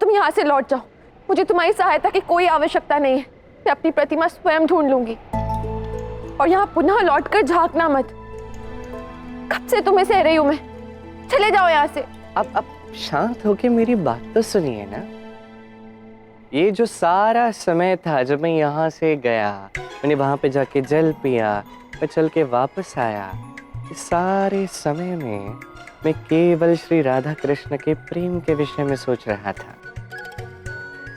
तुम यहाँ से लौट जाओ। मुझे तुम्हारी सहायता की कोई आवश्यकता नहीं है। मैं अपनी प्रतिमा स्वयं ढूंढ लूंगी। और यहाँ पुनः लौटकर झांकना मत। कब से तुम्हें सह रही हूं मैं। चले जाओ यहाँ से। अब शांत होके मेरी बात तो सुनिए ना। ये जो सारा समय था जब मैं यहाँ से गया, मैंने वहां पे जाके जल पिया, मैं चल के वापस आया, इस सारे समय में मैं केवल श्री राधा कृष्ण के प्रेम के विषय में सोच रहा था।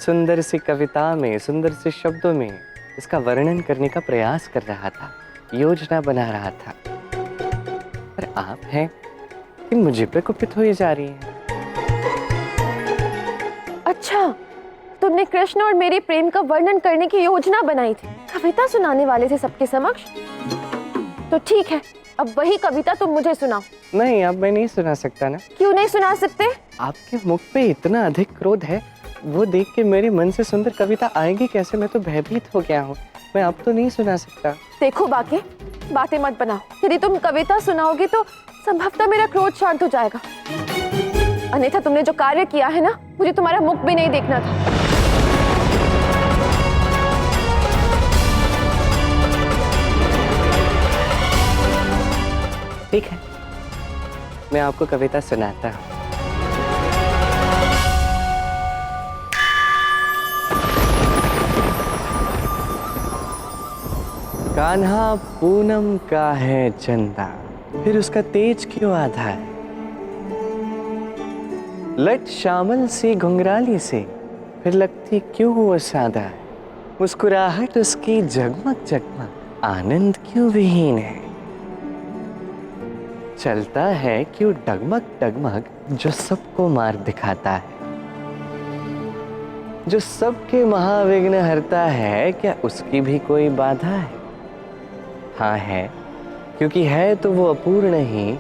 सुंदर सी कविता में, सुंदर से शब्दों में इसका वर्णन करने का प्रयास कर रहा था, योजना बना रहा था। पर आप हैं कि मुझे पे कुपित हुई जा रही हैं। अच्छा, तुमने कृष्ण और मेरे प्रेम का वर्णन करने की योजना बनाई थी, कविता सुनाने वाले थे सबके समक्ष। तो ठीक है, अब वही कविता तुम मुझे सुनाओ। नहीं, अब मैं नहीं सुना सकता ना। क्यों नहीं सुना सकते? आपके मुख पे इतना अधिक क्रोध है, वो देख के मेरे मन से सुंदर कविता आएगी कैसे? मैं तो भयभीत हो गया हूँ, मैं अब तो नहीं सुना सकता। देखो बाके, बातें मत बनाओ। यदि तुम कविता सुनाओगे तो संभवतः मेरा क्रोध शांत हो जाएगा। अन्यथा तुमने जो कार्य किया है ना, मुझे तुम्हारा मुख भी नहीं देखना था। ठीक है, मैं आपको कविता सुनाता हूँ। कान्हा पूनम का है चंदा, फिर उसका तेज क्यों आधा है? लट श्यामल सी घुंघराली से, फिर लगती क्यों वो सादा है? मुस्कुराहट उसकी जगमग जगमग, आनंद क्यों विहीन है? चलता है क्यों डगमग डगमग, जो सबको मार दिखाता है? जो सबके महाविघ्न हरता है, क्या उसकी भी कोई बाधा है? हाँ है, क्योंकि है तो वो अपूर्ण ही,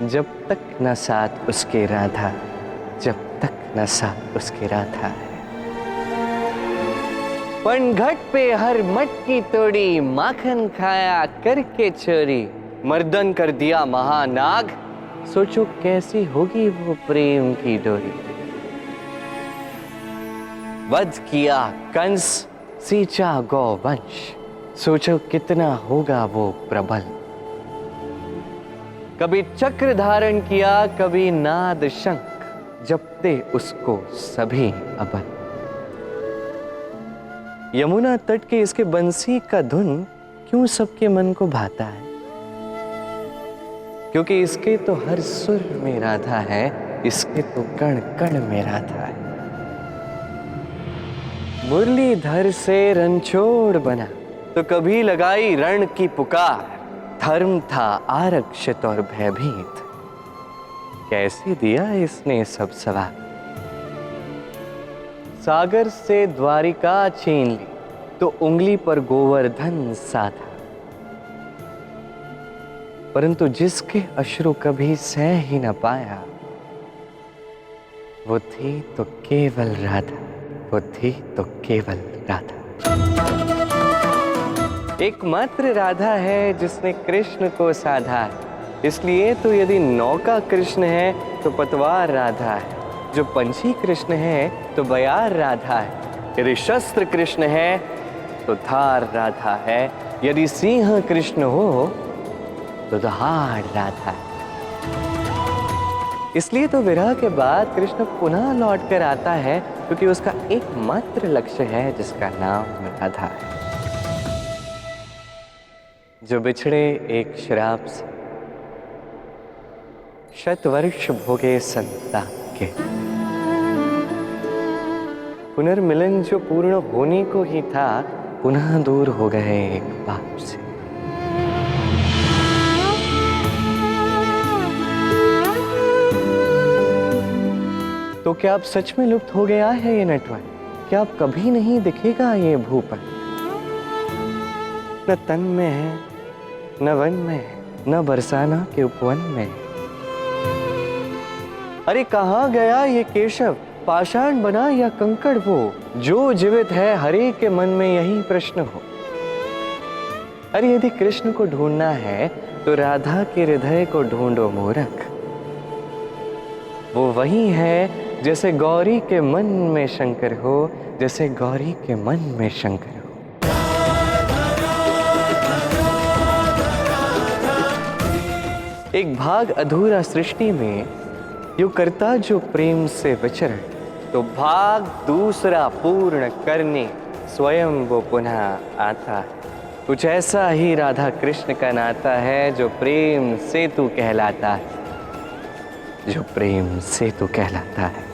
जब तक न साथ उसके राधा, जब तक न साथ उसके राधा है। पनघट पे हर मटकी तोड़ी, माखन खाया करके चोरी, मर्दन कर दिया महानाग, सोचो कैसी होगी वो प्रेम की डोरी। वध किया कंस, सींचा गौवंश, सोचो कितना होगा वो प्रबल। कभी चक्र धारण किया, कभी नाद शंख, जपते उसको सभी अबल। यमुना तट के इसके बंसी का धुन क्यों सबके मन को भाता है? क्योंकि इसके तो हर सुर में राधा है, इसके तो कण कण में राधा है। मुरलीधर से रणछोड़ बना, तो कभी लगाई रण की पुकार, धर्म था आरक्षित और भयभीत, कैसे दिया इसने सब सवार। सागर से द्वारिका छीन ली, तो उंगली पर गोवर्धन साधा, परंतु जिसके अश्रु कभी सह ही न पाया, वो थी तो केवल राधा, वो थी तो केवल राधा। एकमात्र राधा है जिसने कृष्ण को साधा है, इसलिए तो यदि नौका कृष्ण है तो पतवार राधा है, जो पंछी कृष्ण है तो बयार राधा है, यदि शस्त्र कृष्ण है तो धार राधा है, यदि सिंह कृष्ण हो तो दहाड़ राधा है। इसलिए तो विरह के बाद कृष्ण पुनः लौट कर आता है, क्योंकि उसका एकमात्र लक्ष्य है जिसका नाम राधा है। जो बिछड़े एक शराब से, शतवर्ष भोगे संताप के, पुनर्मिलन जो पूर्ण होने को ही था, पुनः दूर हो गए एक बाप से। तो क्या अब सच में लुप्त हो गया है ये नटवर? क्या अब कभी नहीं दिखेगा ये भूपन? न तन में है, न वन में है, न बरसाना के उपवन में। अरे कहाँ गया ये केशव? पाषाण बना या कंकड़ वो? जो जीवित है हरे के मन में यही प्रश्न हो। अरे यदि कृष्ण को ढूंढना है तो राधा के हृदय को ढूंढो मूर्ख। वो वही है जैसे गौरी के मन में शंकर हो, जैसे गौरी के मन में शंकर हो। एक भाग अधूरा सृष्टि में यूं करता जो प्रेम से विचरण, तो भाग दूसरा पूर्ण करने स्वयं वो पुनः आता है। कुछ ऐसा ही राधा कृष्ण का नाता है जो प्रेम सेतु कहलाता है, जो प्रेम सेतु कहलाता है।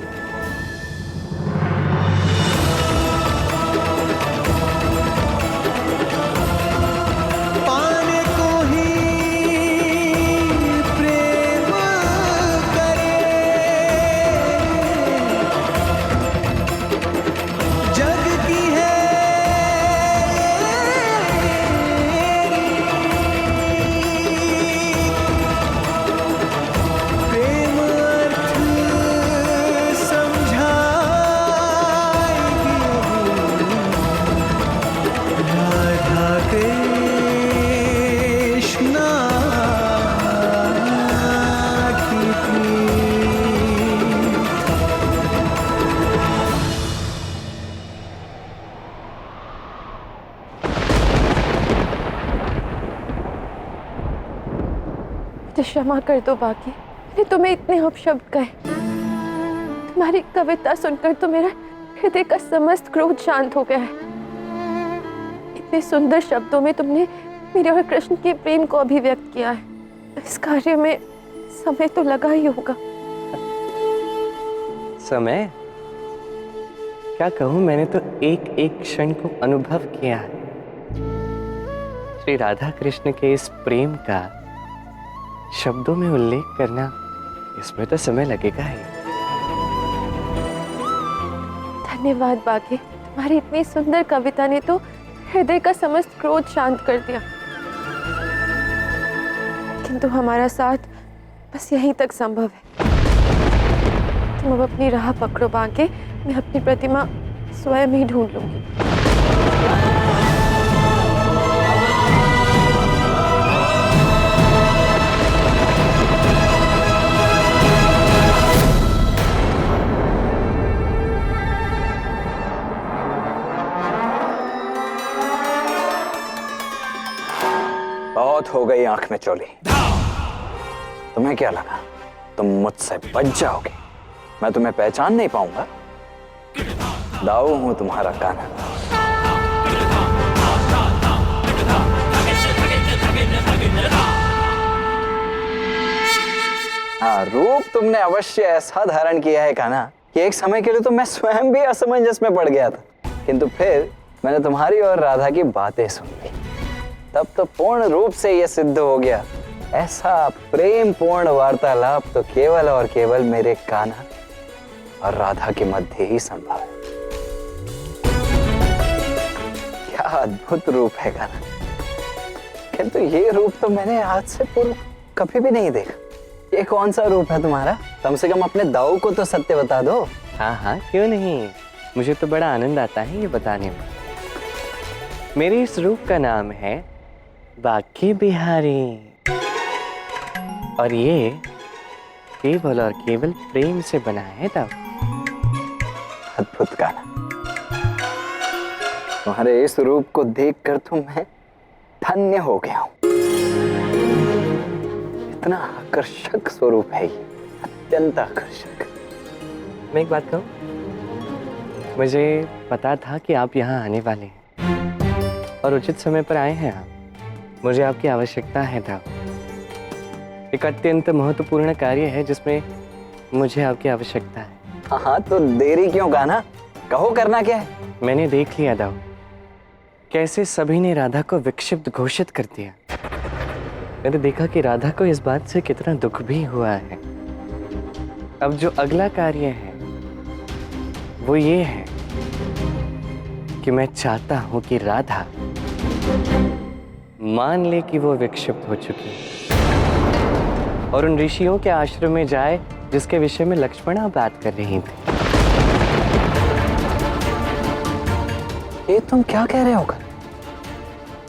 क्षमा कर दो बाकी, मैंने तुम्हें इतने अपशब्द कहे। तुम्हारी कविता सुनकर तो मेरा हृदय का समस्त क्रोध शांत हो गया है। इतने सुंदर शब्दों में तुमने मेरे और कृष्ण के प्रेम को अभिव्यक्त किया है। इस कार्य में समय तो लगा ही होगा। समय? क्या कहूं, मैंने तो एक एक क्षण को अनुभव किया है। श्री राधा कृष्ण के इस प्रेम का शब्दों में उल्लेख करना, इसमें तो समय लगेगा ही। धन्यवाद बाकी, तुम्हारी इतनी सुंदर कविता ने तो हृदय का समस्त क्रोध शांत कर दिया। किंतु हमारा साथ बस यहीं तक संभव है। तुम अब अपनी राह पकड़ो बाकी, मैं अपनी प्रतिमा स्वयं ही ढूंढ लूंगी। बहुत हो गई आंख में चोली। तुम्हें क्या लगा तुम मुझसे बच जाओगे? मैं तुम्हें पहचान नहीं पाऊंगा। दाऊ हूं तुम्हारा कान्हा। हाँ, रूप तुमने अवश्य ऐसा धारण किया है कान्हा कि एक समय के लिए तो मैं स्वयं भी असमंजस में पड़ गया था, किंतु फिर मैंने तुम्हारी और राधा की बातें सुन ली। तब तो पूर्ण रूप से यह सिद्ध हो गया, ऐसा प्रेम पूर्ण वार्तालाप तो केवल और केवल मेरे कान्हा और राधा के मध्य ही संभव है। क्या अद्भुत रूप है कान्हा, किंतु ये रूप तो मैंने आज से पूर्व कभी भी नहीं देखा। ये कौन सा रूप है तुम्हारा? कम से कम अपने दाऊ को तो सत्य बता दो। हाँ हाँ, क्यों नहीं, मुझे तो बड़ा आनंद आता है ये बताने में। मेरे इस रूप का नाम है बाकी बिहारी, और ये केवल और केवल प्रेम से बना है तब। अद्भुत कान्हा, तुम्हारे इस रूप को देखकर तो मैं धन्य हो गया हूं। इतना आकर्षक स्वरूप है ये, अत्यंत आकर्षक। मैं एक बात कहूं, मुझे पता था कि आप यहाँ आने वाले हैं और उचित समय पर आए हैं आप। मुझे आपकी आवश्यकता है तब। एक अत्यंत महत्वपूर्ण कार्य है जिसमें मुझे आपकी आवश्यकता है। हाँ, तो देरी क्यों कान्हा, कहो करना क्या है? मैंने देख लिया दाऊ, कैसे सभी ने राधा को विक्षिप्त घोषित कर दिया। मैंने देखा कि राधा को इस बात से कितना दुख भी हुआ है। अब जो अगला कार्य है वो ये है कि मैं चाहता हूं कि राधा मान ले कि वो विक्षिप्त हो चुकी है और उन ऋषियों के आश्रम में जाए जिसके विषय में लक्ष्मणा बात कर रही थी। ये तुम क्या कह रहे हो?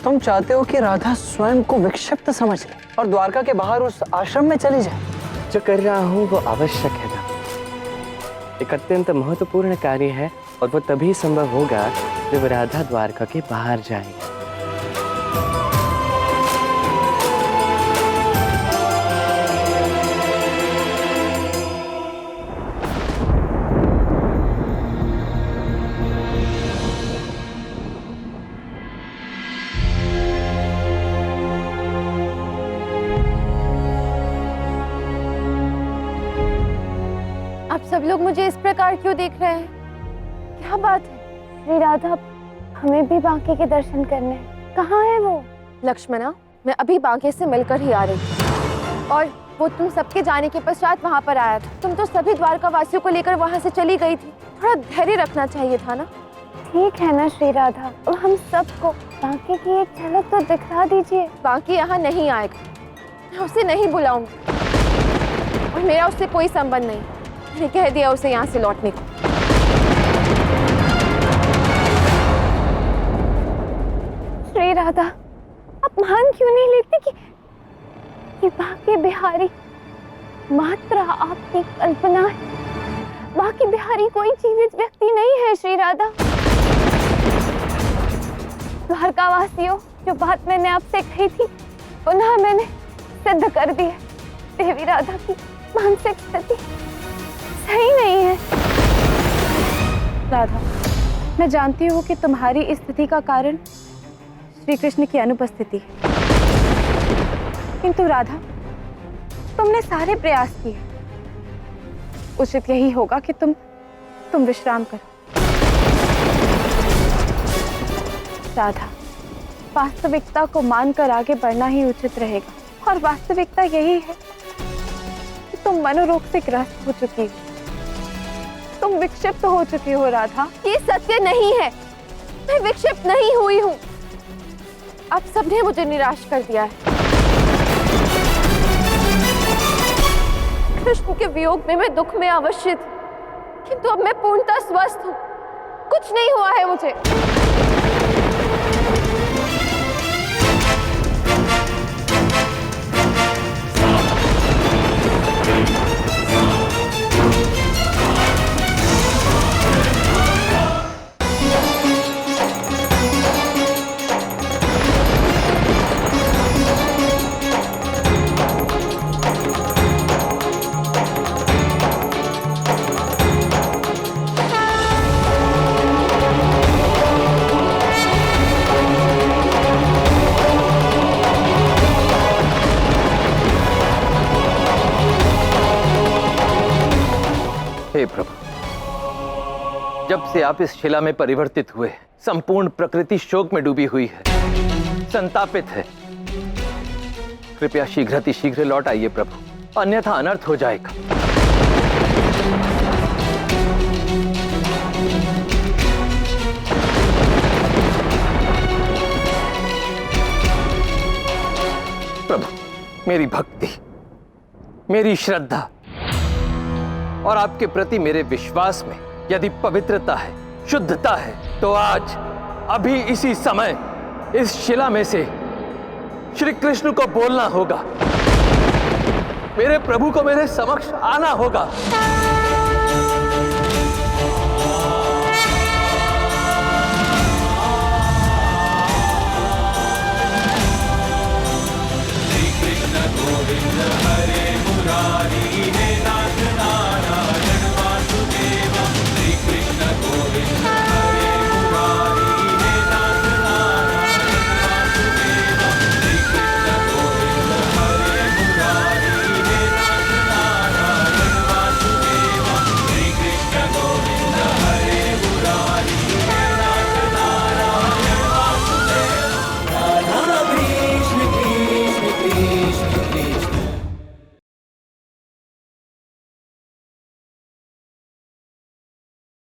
तुम चाहते हो कि राधा स्वयं को विक्षिप्त समझ ले और द्वारका के बाहर उस आश्रम में चली जाए? जो कर रहा हूं वो आवश्यक है। एक अत्यंत महत्वपूर्ण कार्य है और वो तभी संभव होगा जब राधा द्वारका के बाहर जाएगी। आप सब लोग मुझे इस प्रकार क्यों देख रहे हैं? क्या बात है? श्री राधा, हमें भी बांके के दर्शन करने हैं। कहाँ है वो? लक्ष्मणा, मैं अभी बांके से मिलकर ही आ रही हूँ और वो तुम सबके जाने के पश्चात वहाँ पर आया था। तुम तो सभी द्वारका वासियों को लेकर वहाँ से चली गई थी। थोड़ा धैर्य रखना चाहिए था ना। ठीक है ना श्री राधा, और हम सबको बांके की एक झलक तो दिखा दीजिए। बांके यहाँ नहीं आएगा, मैं उसे नहीं बुलाऊंगी और मेरा उससे कोई संबंध नहीं। मैंने कह दिया उसे यहाँ से लौटने को। श्री राधा, आप मान क्यों नहीं लेती कि बांके बिहारी मात्र आपकी कल्पना है? बांके बिहारी कोई जीवित व्यक्ति नहीं है श्री राधा। द्वारकावासियों, जो बात मैंने आपसे कही थी पुनः मैंने सिद्ध कर दी है। देवी राधा की मानसिक स्थिति सही नहीं है। राधा, मैं जानती हूँ कि तुम्हारी इस स्थिति का कारण श्री कृष्ण की अनुपस्थिति है, किंतु राधा, तुमने सारे प्रयास किए। उचित यही होगा कि तुम विश्राम करो। राधा, वास्तविकता को मानकर आगे बढ़ना ही उचित रहेगा और वास्तविकता यही है कि तुम मनोरोग से ग्रस्त हो चुकी हो, तुम विक्षिप्त हो चुकी हो। राधा, ये सत्य नहीं है, मैं विक्षिप्त नहीं हुई हूँ। आप सबने मुझे निराश कर दिया है। कृष्ण के वियोग में मैं दुख में अवश्य थी, किंतु अब मैं पूर्णतः स्वस्थ हूँ। कुछ नहीं हुआ है मुझे। हे प्रभु, जब से आप इस शिला में परिवर्तित हुए, संपूर्ण प्रकृति शोक में डूबी हुई है, संतापित है। कृपया शीघ्र लौट आइए प्रभु, अन्यथा अनर्थ हो जाएगा। प्रभु, मेरी भक्ति, मेरी श्रद्धा और आपके प्रति मेरे विश्वास में यदि पवित्रता है, शुद्धता है, तो आज अभी इसी समय इस शिला में से श्री कृष्ण को बोलना होगा। मेरे प्रभु को मेरे समक्ष आना होगा। श्री कृष्ण गोविंद हरे मुरारी, हे